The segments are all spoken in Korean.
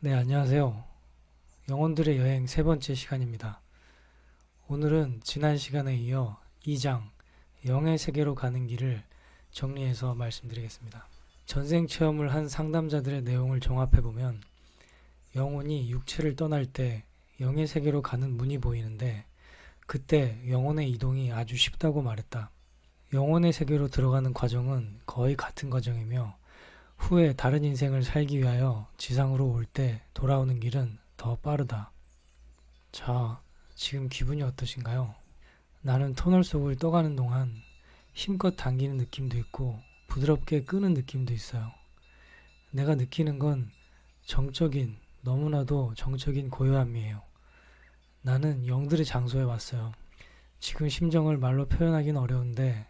네, 안녕하세요. 영혼들의 여행 세 번째 시간입니다. 오늘은 지난 시간에 이어 2장, 영의 세계로 가는 길을 정리해서 말씀드리겠습니다. 전생 체험을 한 상담자들의 내용을 종합해보면 영혼이 육체를 떠날 때 영의 세계로 가는 문이 보이는데 그때 영혼의 이동이 아주 쉽다고 말했다. 영혼의 세계로 들어가는 과정은 거의 같은 과정이며 후에 다른 인생을 살기 위하여 지상으로 올 때 돌아오는 길은 더 빠르다. 자, 지금 기분이 어떠신가요? 나는 터널 속을 떠가는 동안 힘껏 당기는 느낌도 있고 부드럽게 끄는 느낌도 있어요. 내가 느끼는 건 정적인, 너무나도 정적인 고요함이에요. 나는 영들의 장소에 왔어요. 지금 심정을 말로 표현하기는 어려운데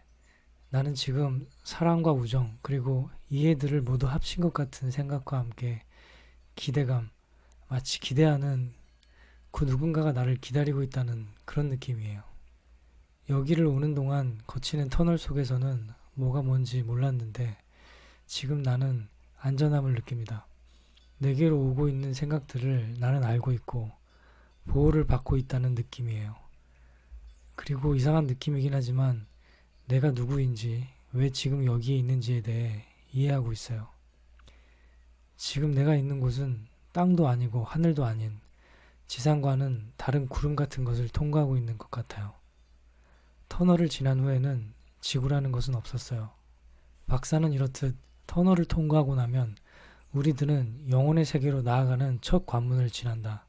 나는 지금 사랑과 우정 그리고 이해들을 모두 합친 것 같은 생각과 함께 기대감, 마치 기대하는 그 누군가가 나를 기다리고 있다는 그런 느낌이에요. 여기를 오는 동안 거치는 터널 속에서는 뭐가 뭔지 몰랐는데 지금 나는 안전함을 느낍니다. 내게로 오고 있는 생각들을 나는 알고 있고 보호를 받고 있다는 느낌이에요. 그리고 이상한 느낌이긴 하지만 내가 누구인지 왜 지금 여기에 있는지에 대해 이해하고 있어요. 지금 내가 있는 곳은 땅도 아니고 하늘도 아닌 지상과는 다른 구름 같은 것을 통과하고 있는 것 같아요. 터널을 지난 후에는 지구라는 것은 없었어요. 박사는 이렇듯 터널을 통과하고 나면 우리들은 영혼의 세계로 나아가는 첫 관문을 지난다.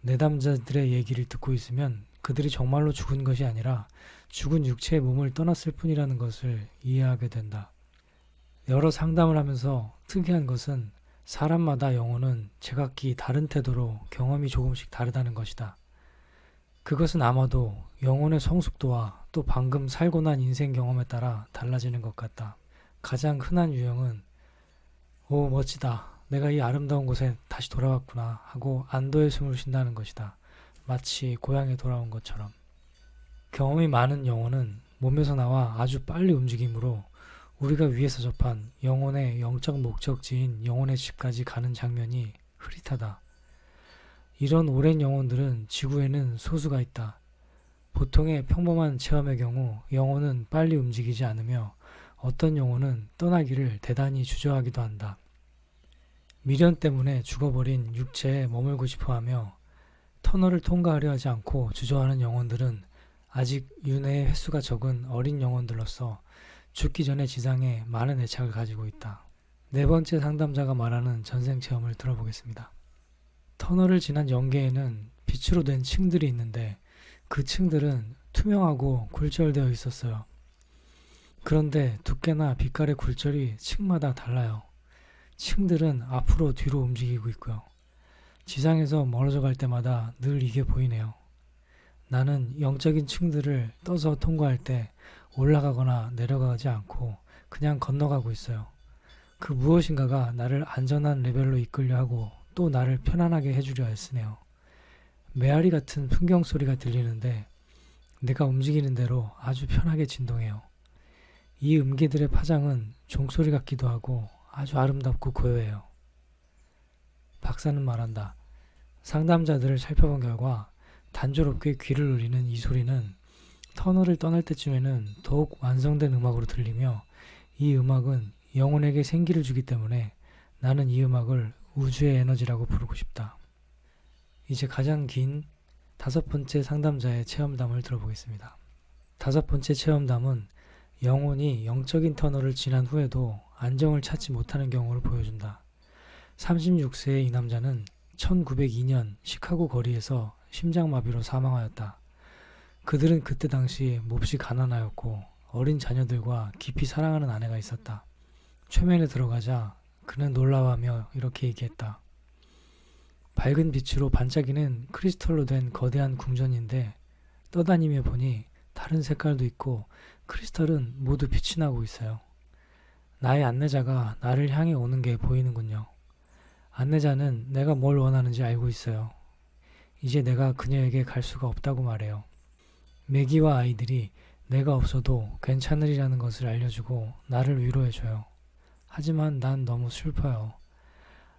내담자들의 얘기를 듣고 있으면 그들이 정말로 죽은 것이 아니라 죽은 육체의 몸을 떠났을 뿐이라는 것을 이해하게 된다. 여러 상담을 하면서 특이한 것은 사람마다 영혼은 제각기 다른 태도로 경험이 조금씩 다르다는 것이다. 그것은 아마도 영혼의 성숙도와 또 방금 살고 난 인생 경험에 따라 달라지는 것 같다. 가장 흔한 유형은 오, 멋지다. 내가 이 아름다운 곳에 다시 돌아왔구나 하고 안도의 숨을 쉰다는 것이다. 마치 고향에 돌아온 것처럼. 경험이 많은 영혼은 몸에서 나와 아주 빨리 움직이므로 우리가 위에서 접한 영혼의 영적 목적지인 영혼의 집까지 가는 장면이 흐릿하다. 이런 오랜 영혼들은 지구에는 소수가 있다. 보통의 평범한 체험의 경우 영혼은 빨리 움직이지 않으며 어떤 영혼은 떠나기를 대단히 주저하기도 한다. 미련 때문에 죽어버린 육체에 머물고 싶어하며 터널을 통과하려 하지 않고 주저하는 영혼들은 아직 윤회의 횟수가 적은 어린 영혼들로서 죽기 전에 지상에 많은 애착을 가지고 있다. 네 번째 상담자가 말하는 전생 체험을 들어보겠습니다. 터널을 지난 영계에는 빛으로 된 층들이 있는데 그 층들은 투명하고 굴절되어 있었어요. 그런데 두께나 빛깔의 굴절이 층마다 달라요. 층들은 앞으로 뒤로 움직이고 있고요. 지상에서 멀어져 갈 때마다 늘 이게 보이네요. 나는 영적인 층들을 떠서 통과할 때 올라가거나 내려가지 않고 그냥 건너가고 있어요. 그 무엇인가가 나를 안전한 레벨로 이끌려 하고 또 나를 편안하게 해주려 애쓰네요. 메아리 같은 풍경 소리가 들리는데 내가 움직이는 대로 아주 편하게 진동해요. 이 음기들의 파장은 종소리 같기도 하고 아주 아름답고 고요해요. 박사는 말한다. 상담자들을 살펴본 결과 단조롭게 귀를 울리는 이 소리는 터널을 떠날 때쯤에는 더욱 완성된 음악으로 들리며 이 음악은 영혼에게 생기를 주기 때문에 나는 이 음악을 우주의 에너지라고 부르고 싶다. 이제 가장 긴 다섯 번째 상담자의 체험담을 들어보겠습니다. 다섯 번째 체험담은 영혼이 영적인 터널을 지난 후에도 안정을 찾지 못하는 경우를 보여준다. 36세의 이 남자는 1902년 시카고 거리에서 심장마비로 사망하였다. 그들은 그때 당시 몹시 가난하였고 어린 자녀들과 깊이 사랑하는 아내가 있었다. 최면에 들어가자 그는 놀라워하며 이렇게 얘기했다. 밝은 빛으로 반짝이는 크리스털로 된 거대한 궁전인데 떠다니며 보니 다른 색깔도 있고 크리스털은 모두 빛이 나고 있어요. 나의 안내자가 나를 향해 오는 게 보이는군요. 안내자는 내가 뭘 원하는지 알고 있어요. 이제 내가 그녀에게 갈 수가 없다고 말해요. 매기와 아이들이 내가 없어도 괜찮으리라는 것을 알려주고 나를 위로해줘요. 하지만 난 너무 슬퍼요.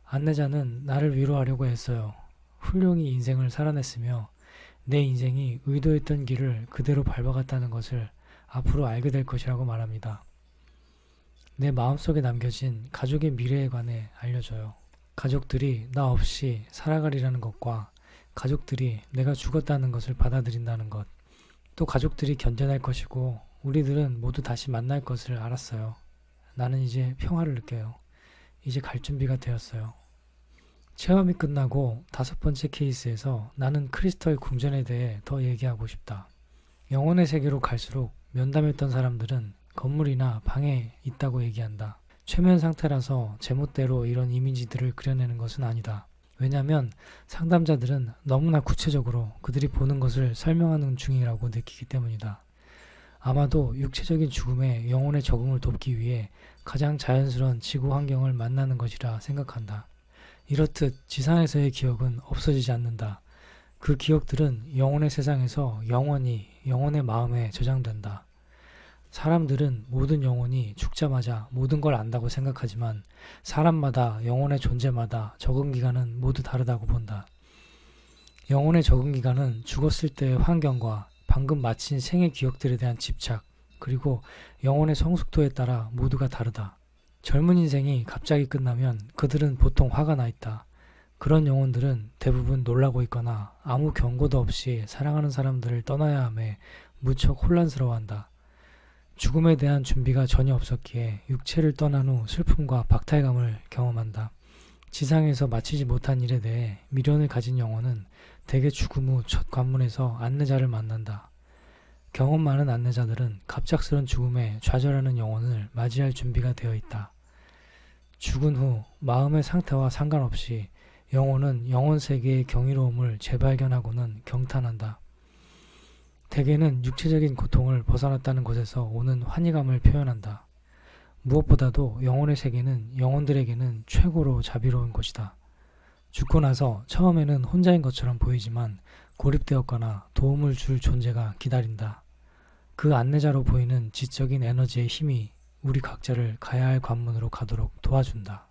안내자는 나를 위로하려고 했어요. 훌륭히 인생을 살아냈으며 내 인생이 의도했던 길을 그대로 밟아갔다는 것을 앞으로 알게 될 것이라고 말합니다. 내 마음속에 남겨진 가족의 미래에 관해 알려줘요. 가족들이 나 없이 살아가리라는 것과 가족들이 내가 죽었다는 것을 받아들인다는 것, 또 가족들이 견뎌낼 것이고 우리들은 모두 다시 만날 것을 알았어요. 나는 이제 평화를 느껴요. 이제 갈 준비가 되었어요. 체험이 끝나고 5번째 케이스에서 나는 크리스털 궁전에 대해 더 얘기하고 싶다. 영혼의 세계로 갈수록 면담했던 사람들은 건물이나 방에 있다고 얘기한다. 최면 상태라서 제멋대로 이런 이미지들을 그려내는 것은 아니다. 왜냐하면 상담자들은 너무나 구체적으로 그들이 보는 것을 설명하는 중이라고 느끼기 때문이다. 아마도 육체적인 죽음에 영혼의 적응을 돕기 위해 가장 자연스러운 지구 환경을 만나는 것이라 생각한다. 이렇듯 지상에서의 기억은 없어지지 않는다. 그 기억들은 영혼의 세상에서 영원히 영혼의 마음에 저장된다. 사람들은 모든 영혼이 죽자마자 모든 걸 안다고 생각하지만 사람마다 영혼의 존재마다 적응 기간은 모두 다르다고 본다. 영혼의 적응 기간은 죽었을 때의 환경과 방금 마친 생의 기억들에 대한 집착, 그리고 영혼의 성숙도에 따라 모두가 다르다. 젊은 인생이 갑자기 끝나면 그들은 보통 화가 나 있다. 그런 영혼들은 대부분 놀라고 있거나 아무 경고도 없이 사랑하는 사람들을 떠나야 함에 무척 혼란스러워한다. 죽음에 대한 준비가 전혀 없었기에 육체를 떠난 후 슬픔과 박탈감을 경험한다. 지상에서 마치지 못한 일에 대해 미련을 가진 영혼은 대개 죽음 후 첫 관문에서 안내자를 만난다. 경험 많은 안내자들은 갑작스런 죽음에 좌절하는 영혼을 맞이할 준비가 되어 있다. 죽은 후 마음의 상태와 상관없이 영혼은 영혼 세계의 경이로움을 재발견하고는 경탄한다. 대개는 육체적인 고통을 벗어났다는 것에서 오는 환희감을 표현한다. 무엇보다도 영혼의 세계는 영혼들에게는 최고로 자비로운 곳이다. 죽고 나서 처음에는 혼자인 것처럼 보이지만 고립되었거나 도움을 줄 존재가 기다린다. 그 안내자로 보이는 지적인 에너지의 힘이 우리 각자를 가야 할 관문으로 가도록 도와준다.